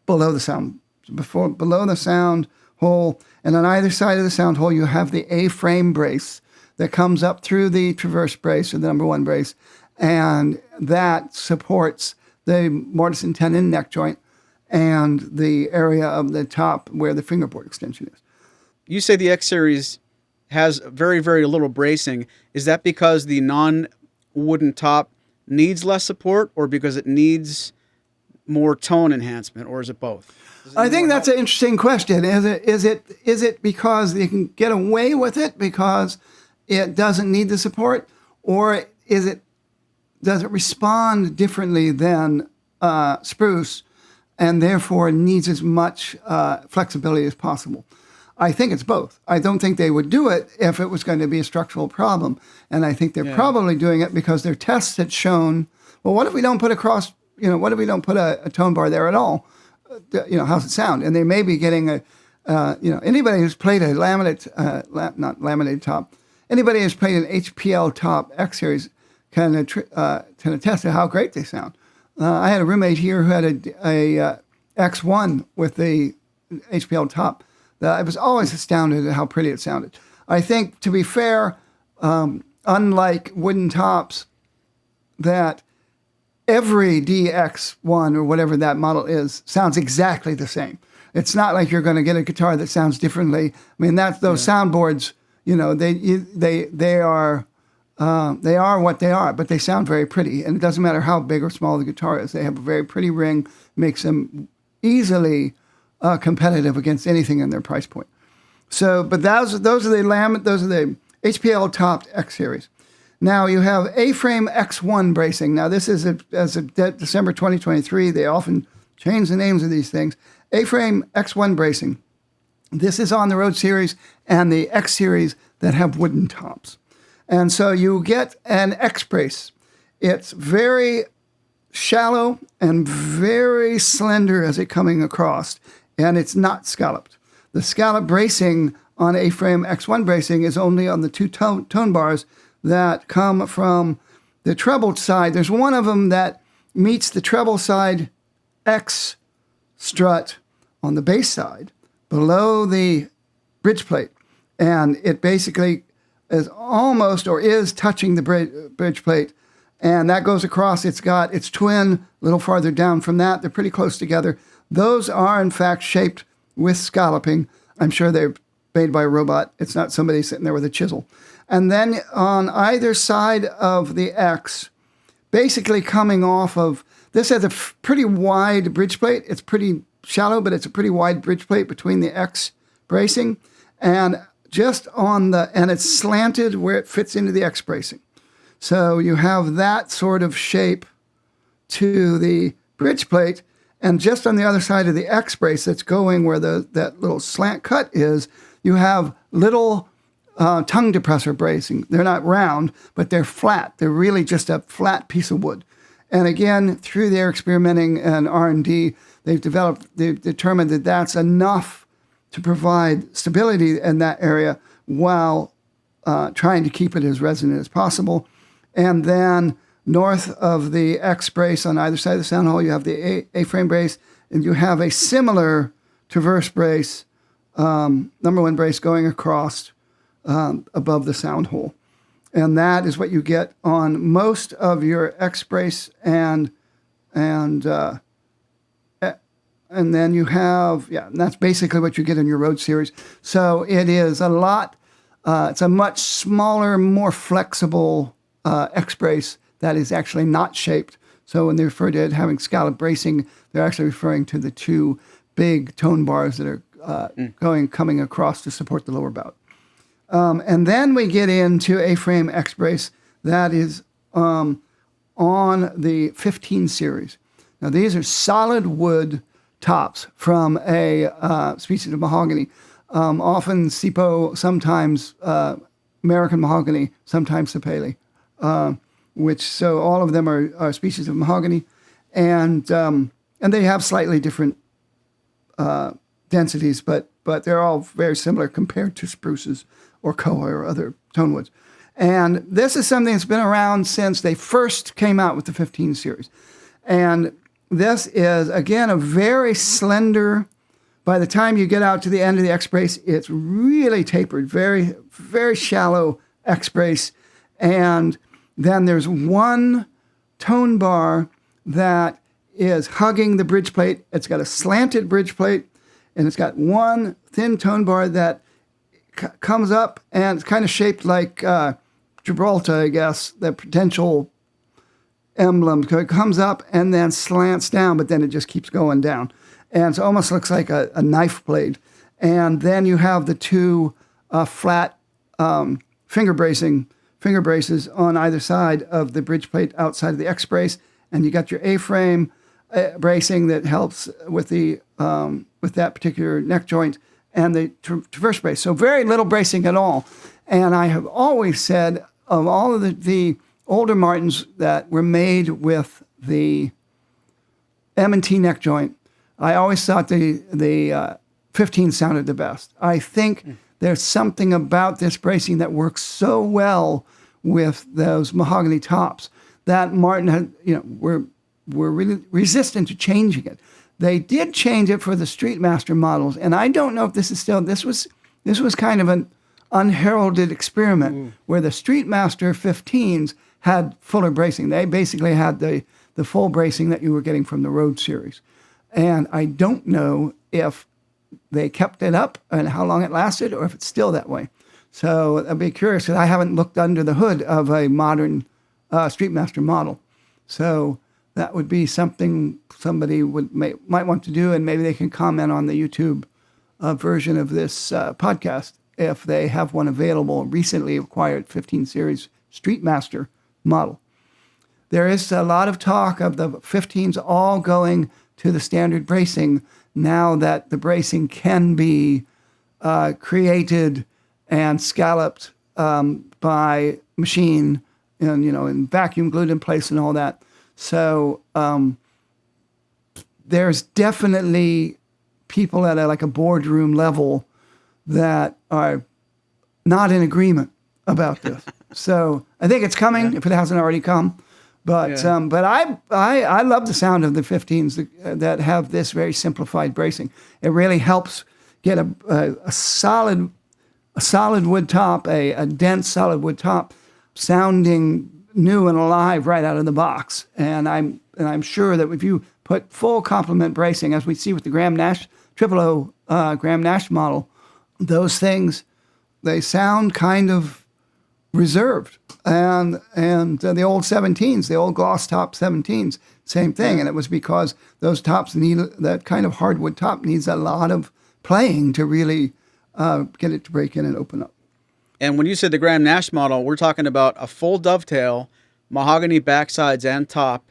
below the sound, below the sound hole. And on either side of the sound hole, you have the A-frame brace that comes up through the traverse brace, or the number one brace, and that supports the mortise and tenon neck joint and the area of the top where the fingerboard extension is. You say the X series has very, very little bracing. Is that because the non-wooden top needs less support, or because it needs more tone enhancement, or is it both? I think that's an interesting question. Is it because you can get away with it because it doesn't need the support, or does it respond differently than spruce, and therefore needs as much flexibility as possible? I think it's both. I don't think they would do it if it was going to be a structural problem, and I think they're probably doing it because their tests had shown, well, what if we don't put what if we don't put a tone bar there at all? How's it sound? And they may be getting anybody who's played a not laminated top. Anybody who's played an HPL top X series can attest to how great they sound. I had a roommate here who had a X1 with the HPL top. I was always astounded at how pretty it sounded. I think, to be fair, unlike wooden tops, that every DX1 or whatever that model is sounds exactly the same. It's not like you're going to get a guitar that sounds differently. I mean, those soundboards. They are what they are, but they sound very pretty, and it doesn't matter how big or small the guitar is. They have a very pretty ring, makes them easily competitive against anything in their price point. So, but those are the HPL topped X series. Now you have A-frame X1 bracing. Now this is as of December 2023. They often change the names of these things. A-frame X1 bracing. This is on the Road series and the X series that have wooden tops. And so you get an X brace. It's very shallow and very slender as it coming across, and it's not scalloped. The scallop bracing on A-frame X1 bracing is only on the two tone bars that come from the treble side. There's one of them that meets the treble side X strut on the bass side below the bridge plate. And it basically is almost or is touching the bridge plate. And that goes across. It's got its twin a little farther down from that. They're pretty close together. Those are, in fact, shaped with scalloping. I'm sure they're made by a robot. It's not somebody sitting there with a chisel. And then on either side of the X, basically coming off of, this has a pretty wide bridge plate. It's pretty shallow, but it's a pretty wide bridge plate between the X bracing. And just on and it's slanted where it fits into the X bracing. So you have that sort of shape to the bridge plate. And just on the other side of the X brace that's going where that little slant cut is, you have little tongue depressor bracing. They're not round, but they're flat. They're really just a flat piece of wood. And again, through their experimenting and R&D, they've determined that that's enough to provide stability in that area while trying to keep it as resonant as possible. And then north of the X brace on either side of the sound hole, you have the A-frame brace, and you have a similar traverse brace, number one brace going across above the sound hole. And that is what you get on most of your X brace and then you have, and that's basically what you get in your Road series. So it is it's a much smaller, more flexible X brace that is actually not shaped. So when they refer to it having scallop bracing, they're actually referring to the two big tone bars that are coming across to support the lower bout. And then we get into A-frame X brace that is on the 15 series. Now these are solid wood tops from a species of mahogany, often Sipo, sometimes American mahogany, sometimes sapele. So all of them are species of mahogany, and they have slightly different densities, but they're all very similar compared to spruces or koa or other tone woods. And this is something that's been around since they first came out with the 15 series. And this is, again, a very slender, by the time you get out to the end of the X brace, it's really tapered, very, very shallow X brace. And then there's one tone bar that is hugging the bridge plate. It's got a slanted bridge plate, and it's got one thin tone bar that comes up, and it's kind of shaped like Gibraltar, I guess, the potential emblem. It comes up and then slants down, but then it just keeps going down. And so it almost looks like a knife blade. And then you have the two flat finger braces on either side of the bridge plate outside of the X brace, and you got your A-frame bracing that helps with with that particular neck joint, and the traverse brace. So very little bracing at all. And I have always said of all of the older Martins that were made with the M&T neck joint, I always thought the 15 sounded the best. I think there's something about this bracing that works so well with those mahogany tops that Martin had, were really resistant to changing it. They did change it for the Streetmaster models, and I don't know if this is still. This was kind of an unheralded experiment where the Streetmaster 15s had fuller bracing. They basically had the full bracing that you were getting from the Road series, and I don't know if they kept it up and how long it lasted, or if it's still that way. So I'd be curious, because I haven't looked under the hood of a modern Streetmaster model. So that would be something somebody might want to do, and maybe they can comment on the YouTube version of this podcast if they have one available, recently acquired 15 series Streetmaster model. There is a lot of talk of the 15s all going to the standard bracing now that the bracing can be created and scalloped by machine and vacuum glued in place and all that. So there's definitely people at a boardroom level that are not in agreement about this. So I think it's coming if it hasn't already come. But I love the sound of the 15s that have this very simplified bracing. It really helps get a solid wood top, a dense solid wood top, sounding new and alive right out of the box. And I'm sure that if you put full complement bracing, as we see with the Graham Nash 000 Graham Nash model, those things, they sound kind of reserved. And the old 17s, the old gloss top 17s, same thing. And it was because those tops that kind of hardwood top needs a lot of playing to really get it to break in and open up. And when you said the Graham Nash model, we're talking about a full dovetail, mahogany backsides and top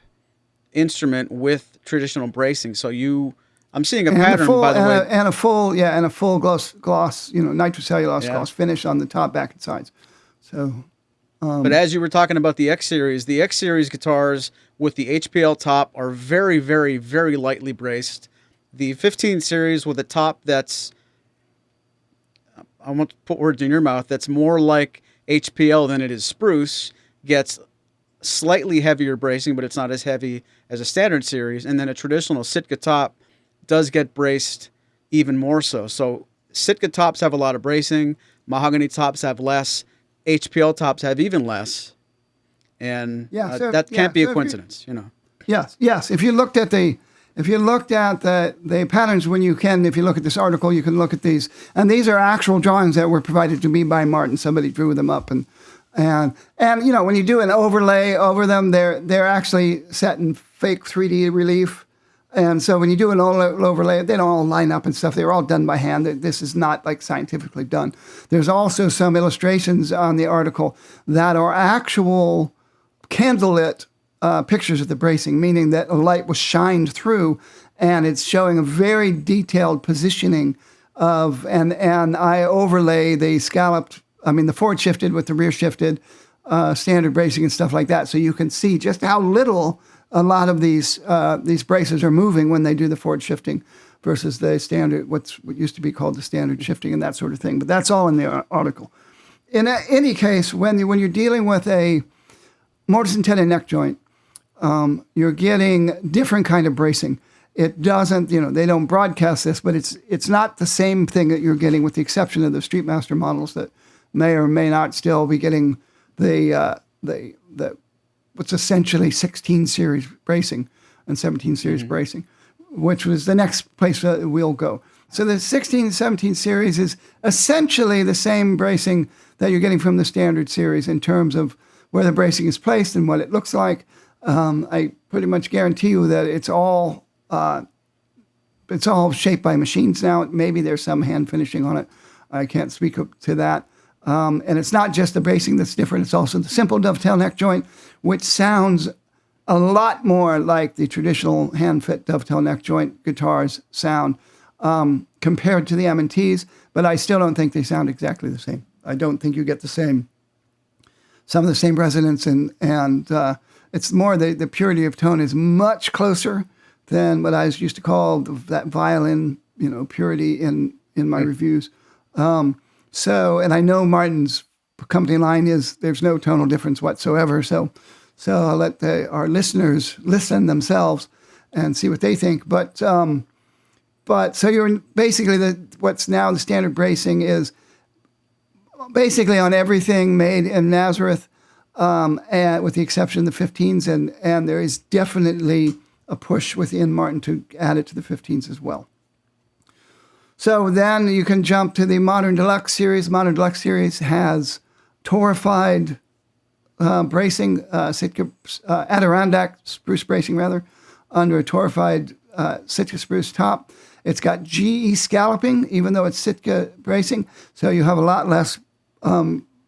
instrument with traditional bracing. So I'm seeing a pattern, by the way. And a full gloss, nitrocellulose gloss finish on the top, back, and sides. So, but as you were talking about the X Series guitars with the HPL top are very, very, very lightly braced. The 15 series with a top that's, I won't put words in your mouth, that's more like HPL than it is spruce, gets slightly heavier bracing, but it's not as heavy as a standard series. And then a traditional Sitka top does get braced even more so. So Sitka tops have a lot of bracing, mahogany tops have less, HPL tops have even less. And that can't be a coincidence, Yes. If you looked at the patterns if you look at this article, you can look at these. And these are actual drawings that were provided to me by Martin. Somebody drew them up. And when you do an overlay over them, they're actually set in fake 3D relief. And so when you do an overlay, they don't all line up and stuff. They're all done by hand. This is not like scientifically done. There's also some illustrations on the article that are actual candlelit pictures of the bracing, meaning that a light was shined through, and it's showing a very detailed positioning of, and I overlay the the forward shifted with the rear shifted standard bracing and stuff like that, so you can see just how little a lot of these braces are moving when they do the forward shifting versus the standard, what used to be called the standard shifting and that sort of thing. But that's all in the article. In any case, when you're dealing with a mortise and tenon neck joint, you're getting different kind of bracing. It doesn't, they don't broadcast this, but it's not the same thing that you're getting, with the exception of the Streetmaster models that may or may not still be getting the what's essentially 16 series bracing and 17 series bracing, which was the next place that we'll go. So the 16 and 17 series is essentially the same bracing that you're getting from the standard series in terms of where the bracing is placed and what it looks like. I pretty much guarantee you that it's all shaped by machines now. Maybe there's some hand finishing on it. I can't speak to that. And it's not just the bracing that's different. It's also the simple dovetail neck joint, which sounds a lot more like the traditional hand-fit dovetail neck joint guitars sound compared to the M&Ts, but I still don't think they sound exactly the same. I don't think you get some of the same resonance, and it's more the purity of tone is much closer than what I used to call that violin, purity in my reviews. And I know Martin's company line is there's no tonal difference whatsoever. So I'll let our listeners listen themselves and see what they think. But so you're basically what's now the standard bracing is basically on everything made in Nazareth, and with the exception of the 15s, and there is definitely a push within Martin to add it to the 15s as well. So then you can jump to the Modern Deluxe series. Modern Deluxe series has torrefied bracing, Sitka Adirondack spruce bracing rather, under a torrefied Sitka spruce top. It's got GE scalloping, even though it's Sitka bracing. So you have a lot less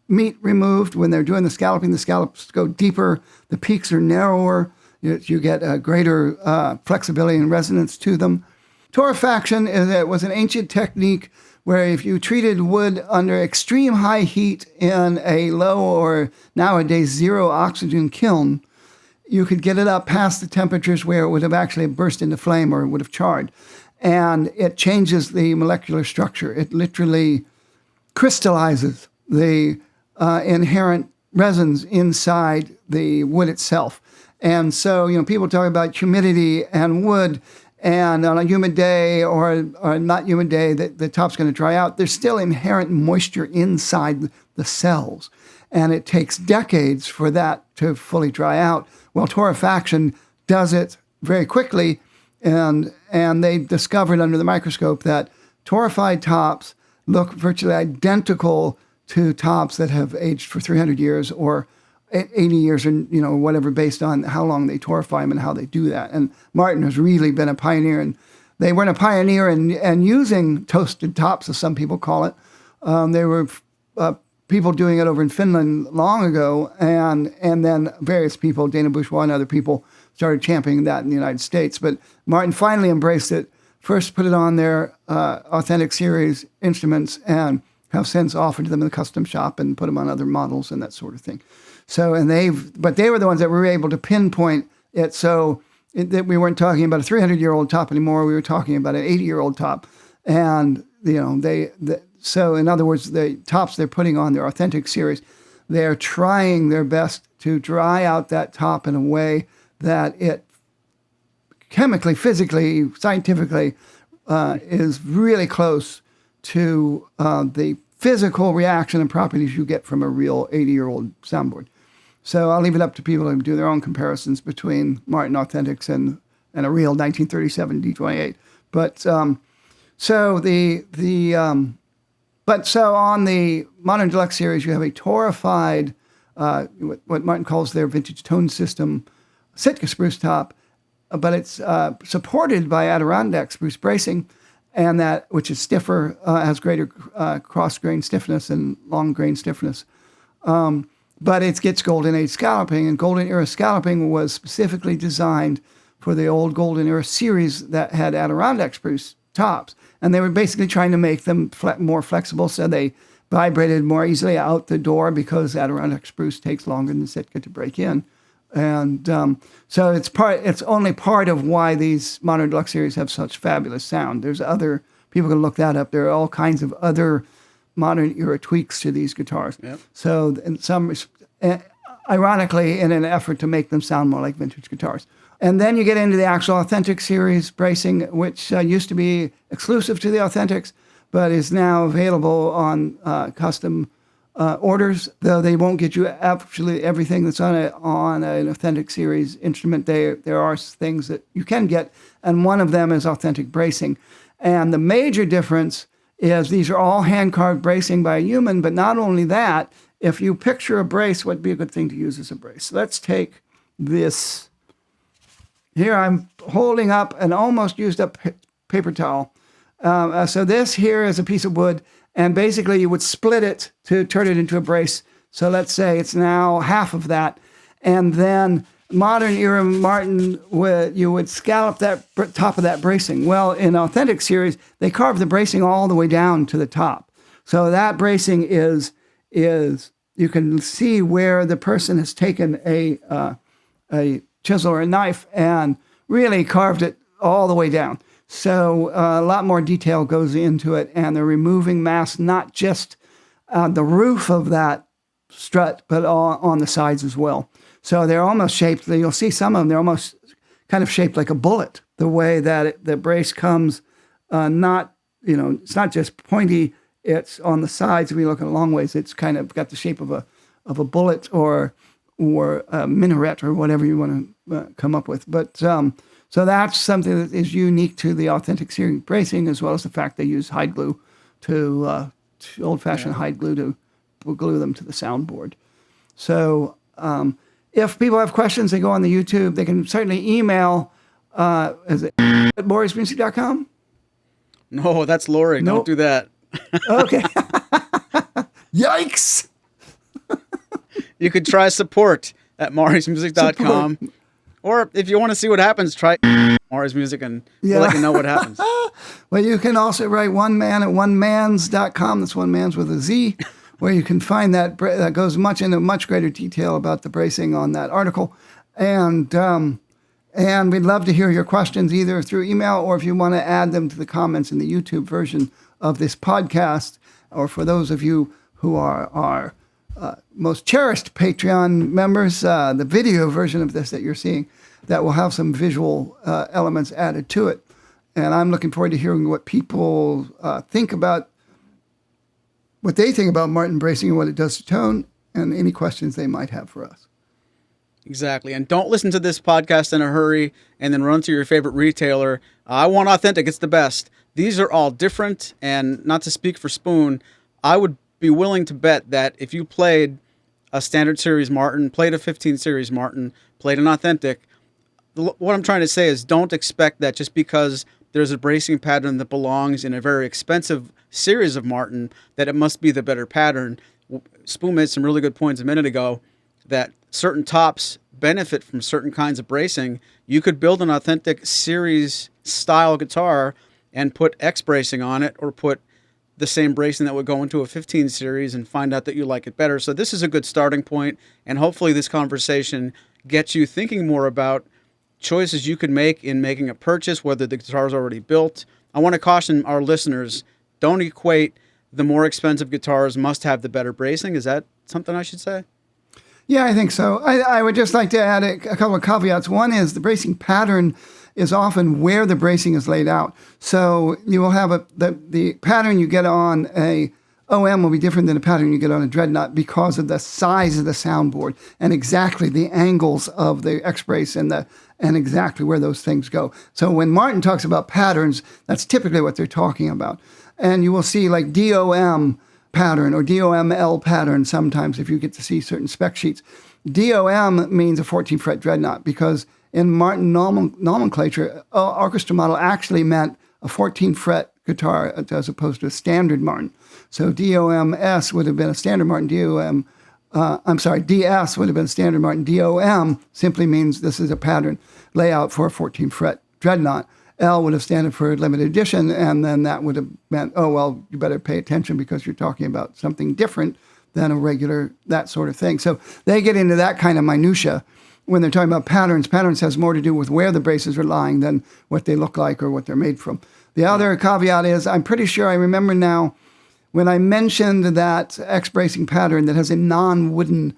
meat removed when they're doing the scalloping. The scallops go deeper. The peaks are narrower. You get a greater flexibility and resonance to them. Torrefaction was an ancient technique where if you treated wood under extreme high heat in a low or nowadays zero oxygen kiln, you could get it up past the temperatures where it would have actually burst into flame or it would have charred. And it changes the molecular structure. It literally crystallizes the inherent resins inside the wood itself. And so, people talk about humidity and wood, and on a humid day or a not humid day, the top's going to dry out. There's still inherent moisture inside the cells, and it takes decades for that to fully dry out. Well, torrefaction does it very quickly, and they discovered under the microscope that torrefied tops look virtually identical to tops that have aged for 300 years or 80 years, or whatever, based on how long they torrefy them and how they do that. And Martin has really been a pioneer, and they weren't a pioneer in using toasted tops, as some people call it. There were people doing it over in Finland long ago, and then various people, Dana Bourgeois and other people, started championing that in the United States. But Martin finally embraced it, first put it on their Authentic Series instruments, and have since offered them in the custom shop and put them on other models and that sort of thing. So, but they were the ones that were able to pinpoint it, so that we weren't talking about a 300-year-old top anymore. We were talking about an 80-year-old top, and so in other words, the tops they're putting on their Authentic Series, they're trying their best to dry out that top in a way that it chemically, physically, scientifically is really close to the physical reaction and properties you get from a real 80-year-old soundboard. So I'll leave it up to people to do their own comparisons between Martin Authentics and a real 1937 D28. But so on the Modern Deluxe series, you have a torrefied, what Martin calls their vintage tone system, Sitka spruce top, but it's supported by Adirondack spruce bracing, and which is stiffer, has greater cross grain stiffness and long grain stiffness. But it gets Golden Age scalloping, and Golden Era scalloping was specifically designed for the old Golden Era series that had Adirondack spruce tops. And they were basically trying to make them more flexible, so they vibrated more easily out the door because Adirondack spruce takes longer than Sitka to break in. And so it's only part of why these Modern Deluxe series have such fabulous sound. There's other, people can look that up. There are all kinds of other modern era tweaks to these guitars. Yep. So, in some, ironically, in an effort to make them sound more like vintage guitars. And then you get into the actual Authentic Series bracing, which used to be exclusive to the Authentics, but is now available on custom orders, though they won't get you absolutely everything that's on an Authentic Series instrument. There are things that you can get, and one of them is authentic bracing. And the major difference is these are all hand-carved bracing by a human, but not only that, if you picture a brace, what would be a good thing to use as a brace? Let's take this. Here I'm holding up an almost used up paper towel. So this here is a piece of wood, and basically you would split it to turn it into a brace. So let's say it's now half of that. And then modern era Martin, you would scallop that top of that bracing. Well, in Authentic Series, they carve the bracing all the way down to the top. So that bracing is you can see where the person has taken a chisel or a knife and really carved it all the way down. So a lot more detail goes into it, and they're removing mass, not just the roof of that strut, but on the sides as well. So they're almost shaped, you'll see some of them, they're almost kind of shaped like a bullet, the way that the brace comes, it's not just pointy, it's on the sides. If you look at a long ways, it's kind of got the shape of a bullet or a minaret or whatever you want to come up with. But so that's something that is unique to the Authentic Series bracing, as well as the fact they use hide glue to old-fashioned hide glue to glue them to the soundboard. So if people have questions, they go on the YouTube. They can certainly email is it at Maury'sMusic.com? No, that's Lori. Nope. Don't do that. Okay. Yikes. You could try support at Maury'sMusic.com. Or if you want to see what happens, try Maury's Music and we'll let you know what happens. Well, you can also write one man at onemans.com. That's one man's with a Z, where you can find that goes into much greater detail about the bracing on that article. And we'd love to hear your questions either through email or if you want to add them to the comments in the YouTube version of this podcast. or for those of you who are our most cherished Patreon members, the video version of this that you're seeing, that will have some visual elements added to it. And I'm looking forward to hearing what people think about, what they think about Martin bracing and what it does to tone, and any questions they might have for us. Exactly. And don't listen to this podcast in a hurry and then run to your favorite retailer. I want authentic. It's the best. These are all different. And not to speak for Spoon, I would be willing to bet that if you played a standard series Martin, played a 15 series Martin, played an authentic, what I'm trying to say is don't expect that just because there's a bracing pattern that belongs in a very expensive series of Martin, that it must be the better pattern. Spoon made some really good points a minute ago that certain tops benefit from certain kinds of bracing. You could build an authentic series style guitar and put X bracing on it, or put the same bracing that would go into a 15 series, and find out that you like it better. So this is a good starting point, and hopefully this conversation gets you thinking more about choices you could make in making a purchase, whether the guitar is already built. I want to caution our listeners, don't equate the more expensive guitars must have the better bracing. Is that something I should say? Yeah, I think so. I would just like to add a couple of caveats. One is the bracing pattern is often where the bracing is laid out. So you will have the pattern you get on a OM will be different than the pattern you get on a Dreadnought because of the size of the soundboard and exactly the angles of the X-brace and exactly where those things go. So when Martin talks about patterns, that's typically what they're talking about. And you will see like DOM pattern or DOML pattern sometimes if you get to see certain spec sheets. DOM means a 14 fret Dreadnought because in Martin nomenclature, orchestra model actually meant a 14 fret guitar as opposed to a standard Martin. So DOMS would have been a standard Martin. DS would have been a standard Martin. DOM simply means this is a pattern layout for a 14 fret Dreadnought. L would have standed for limited edition, and then that would have meant, oh, well, you better pay attention because you're talking about something different than a regular, that sort of thing. So they get into that kind of minutia when they're talking about patterns. Patterns has more to do with where the braces are lying than what they look like or what they're made from. The other caveat is, I'm pretty sure I remember now when I mentioned that X-bracing pattern that has a non-wooden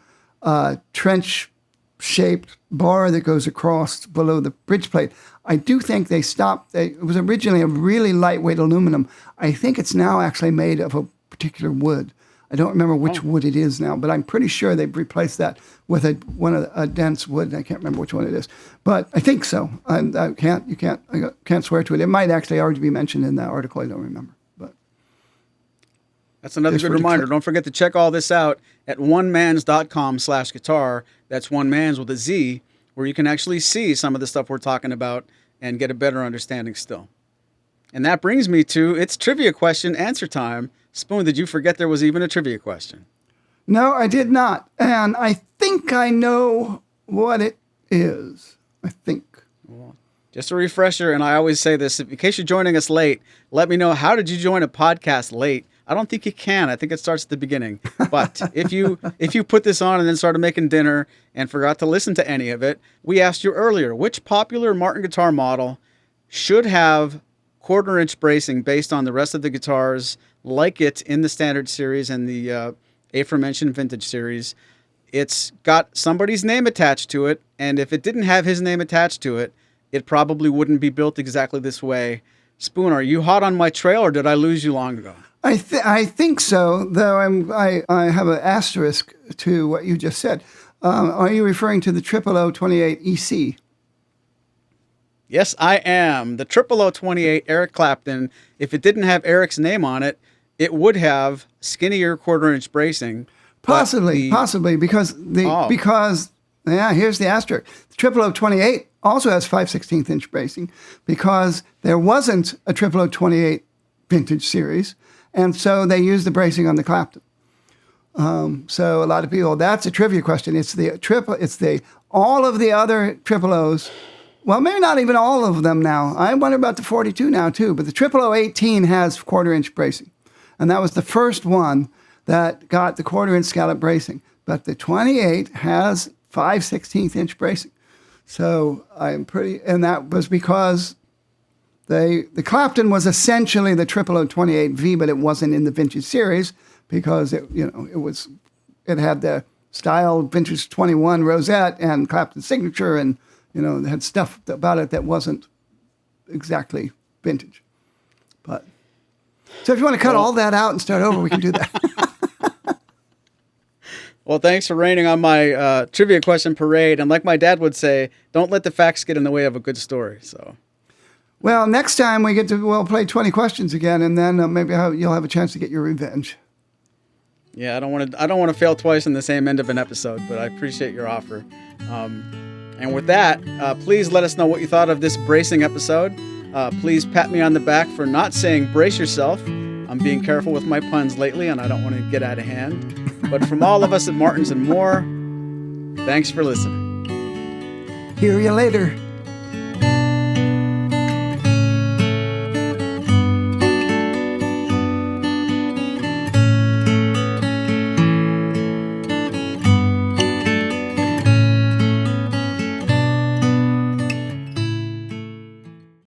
trench-shaped bar that goes across below the bridge plate. I do think they stopped. It was originally a really lightweight aluminum. I think it's now actually made of a particular wood. I don't remember which wood it is now, but I'm pretty sure they've replaced that with a dense wood. I can't remember which one it is, but I think so. I can't swear to it. It might actually already be mentioned in that article. I don't remember, but that's another good reminder. Don't forget to check all this out at onemans.com/guitar. That's one man's with a Z, where you can actually see some of the stuff we're talking about and get a better understanding still. And that brings me to it's trivia question answer time. Spoon, did you forget there was even a trivia question? No, I did not. And I think I know what it is. I think. Well, just a refresher, and I always say this, in case you're joining us late, let me know, how did you join a podcast late? I don't think you can. I think it starts at the beginning. But if you put this on and then started making dinner and forgot to listen to any of it, we asked you earlier, which popular Martin guitar model should have quarter-inch bracing based on the rest of the guitars like it in the standard series and the aforementioned vintage series? It's got somebody's name attached to it, and if it didn't have his name attached to it, it probably wouldn't be built exactly this way. Spoon, are you hot on my trail, or did I lose you long ago? I think so, though I have an asterisk to what you just said. Are you referring to the 00028 EC? Yes, I am. The 00028 Eric Clapton, if it didn't have Eric's name on it, it would have skinnier quarter-inch bracing. Possibly, because here's the asterisk. The 00028 also has 5/16 inch bracing because there wasn't a 00028 vintage series, and so they used the bracing on the Clapton. So a lot of people, that's a trivia question. It's all of the other OOs. Well, maybe not even all of them now. I wonder about the 42 now too, but the 00018 has quarter-inch bracing. And that was the first one that got the quarter-inch scallop bracing. But the 28 has 5/16 inch bracing. So and that was because The Clapton was essentially the 0028V, but it wasn't in the vintage series because it had the style vintage 21 rosette and Clapton signature, and it had stuff about it that wasn't exactly vintage. But so if you want to cut all that out and start over, we can do that. Well, thanks for raining on my trivia question parade. And like my dad would say, don't let the facts get in the way of a good story. So, well, next time we'll play 20 questions again, and then maybe you'll have a chance to get your revenge. Yeah, I don't want to fail twice in the same end of an episode, but I appreciate your offer. And with that, please let us know what you thought of this bracing episode. Please pat me on the back for not saying brace yourself. I'm being careful with my puns lately, and I don't want to get out of hand. But from all of us at Martins and More, thanks for listening. Hear you later.